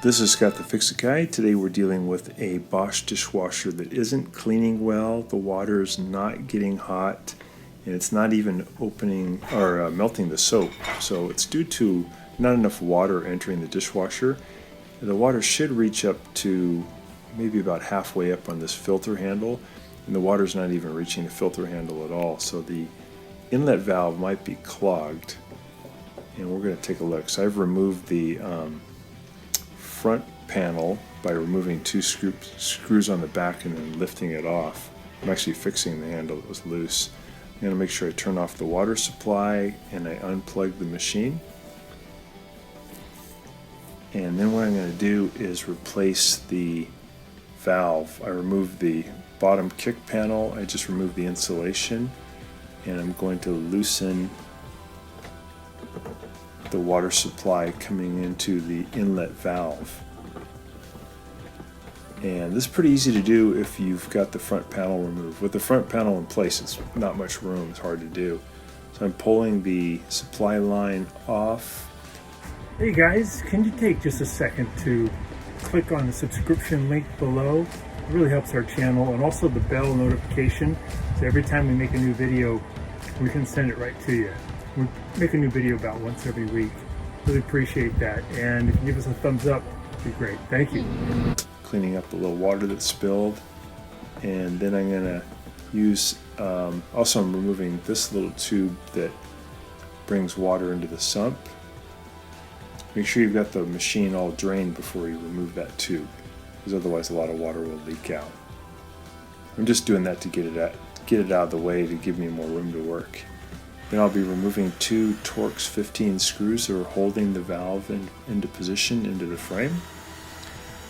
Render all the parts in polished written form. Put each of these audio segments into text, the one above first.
This is Scott the Fix-It Guy. Today we're dealing with a Bosch dishwasher that isn't cleaning well. The water is not getting hot and it's not even opening or melting the soap. So it's due to not enough water entering the dishwasher. The water should reach up to maybe about halfway up on this filter handle, and the water's not even reaching the filter handle at all. So the inlet valve might be clogged, and we're going to take a look. So I've removed the front panel by removing two screws on the back and then lifting it off. I'm actually fixing the handle that was loose. I'm going to make sure I turn off the water supply and I unplug the machine. And then what I'm going to do is replace the valve. I removed the bottom kick panel, I just removed the insulation, and I'm going to loosen the water supply coming into the inlet valve. And this is pretty easy to do if you've got the front panel removed. With the front panel in place, it's not much room, it's hard to do. So I'm pulling the supply line off. Hey guys, can you take just a second to click on the subscription link below? It really helps our channel, and also the bell notification, so every time we make a new video we can send it right to you. We make a new video about once every week. Really appreciate that, and if you give us a thumbs up, it'd be great. Thank you. Cleaning up a little water that spilled, and then I'm going to use, also I'm removing this little tube that brings water into the sump. Make sure you've got the machine all drained before you remove that tube, because otherwise a lot of water will leak out. I'm just doing that to get it out of the way to give me more room to work. Then I'll be removing two Torx 15 screws that are holding the valve into position into the frame.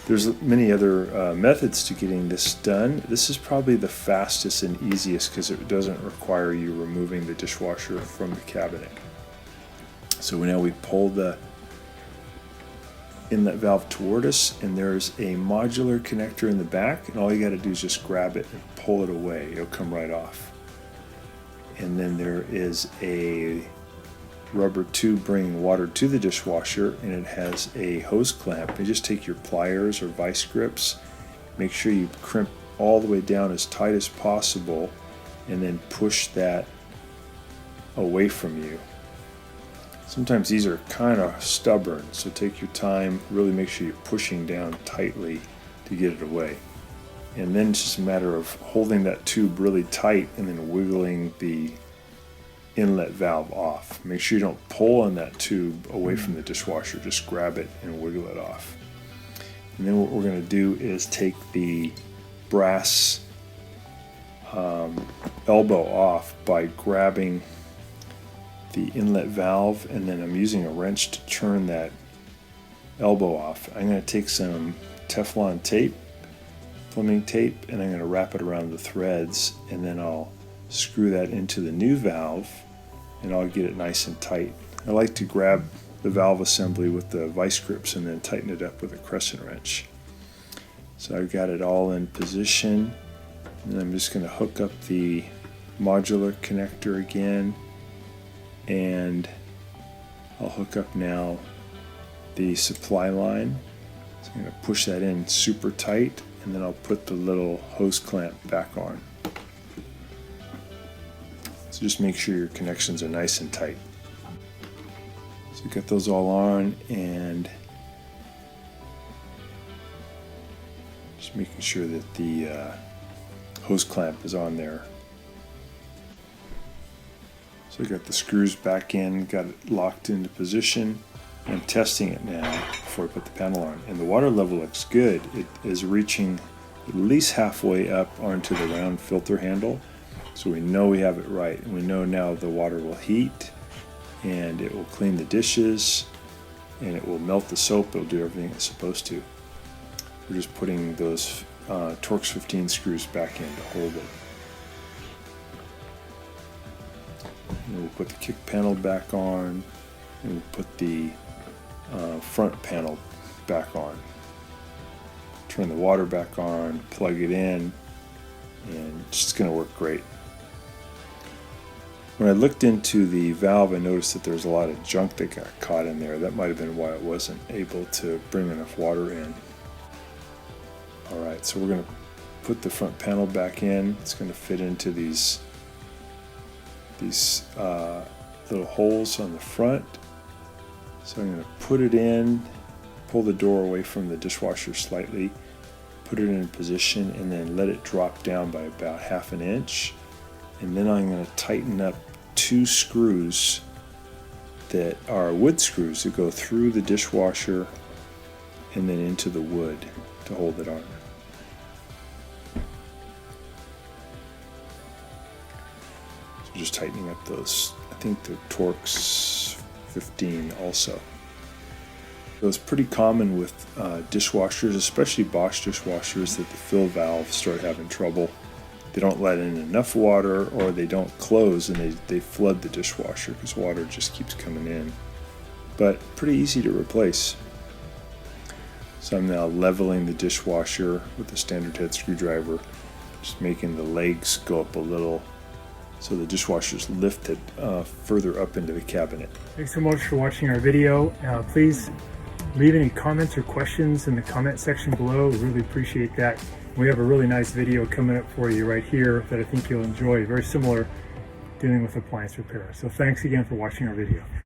There's many other methods to getting this done. This is probably the fastest and easiest because it doesn't require you removing the dishwasher from the cabinet. So now we pull the inlet valve toward us, and there's a modular connector in the back, and all you got to do is just grab it and pull it away. It'll come right off. And then there is a rubber tube bringing water to the dishwasher, and it has a hose clamp. You just take your pliers or vice grips, make sure you crimp all the way down as tight as possible, and then push that away from you. Sometimes these are kind of stubborn, so take your time, really make sure you're pushing down tightly to get it away. And then it's just a matter of holding that tube really tight and then wiggling the inlet valve off. Make sure you don't pull on that tube away from the dishwasher, just grab it and wiggle it off. And then what we're going to do is take the brass elbow off by grabbing the inlet valve, and then I'm using a wrench to turn that elbow off. I'm going to take some Teflon tape, Fleming tape, and I'm going to wrap it around the threads, and then I'll screw that into the new valve, and I'll get it nice and tight. I like to grab the valve assembly with the vice grips and then tighten it up with a crescent wrench. So I've got it all in position, and I'm just going to hook up the modular connector again, and I'll hook up now the supply line. So I'm going to push that in super tight, and then I'll put the little hose clamp back on. So just make sure your connections are nice and tight. So get those all on, and just making sure that the hose clamp is on there. So I got the screws back in, got it locked into position. I'm testing it now before I put the panel on, and the water level looks good. It is reaching at least halfway up onto the round filter handle, so we know we have it right, and we know now the water will heat and it will clean the dishes and it will melt the soap. It'll do everything it's supposed to. We're just putting those Torx 15 screws back in to hold it. And we'll put the kick panel back on, and we'll put the front panel back on. Turn the water back on, plug it in, and it's just going to work great. When I looked into the valve, I noticed that there's a lot of junk that got caught in there. That might have been why it wasn't able to bring enough water in. Alright, so we're going to put the front panel back in. It's going to fit into these little holes on the front. So I'm going to put it in, pull the door away from the dishwasher slightly, put it in position, and then let it drop down by about 1/2 inch. And then I'm going to tighten up 2 screws that are wood screws that go through the dishwasher and then into the wood to hold it on. So just tightening up those. I think the Torx 15 also. So it's pretty common with dishwashers, especially Bosch dishwashers, that the fill valves start having trouble. They don't let in enough water, or they don't close and they flood the dishwasher because water just keeps coming in. But pretty easy to replace. So I'm now leveling the dishwasher with a standard head screwdriver, just making the legs go up a little so the dishwasher's lifted further up into the cabinet. Thanks so much for watching our video. Please leave any comments or questions in the comment section below. We really appreciate that. We have a really nice video coming up for you right here that I think you'll enjoy. Very similar, dealing with appliance repair. So thanks again for watching our video.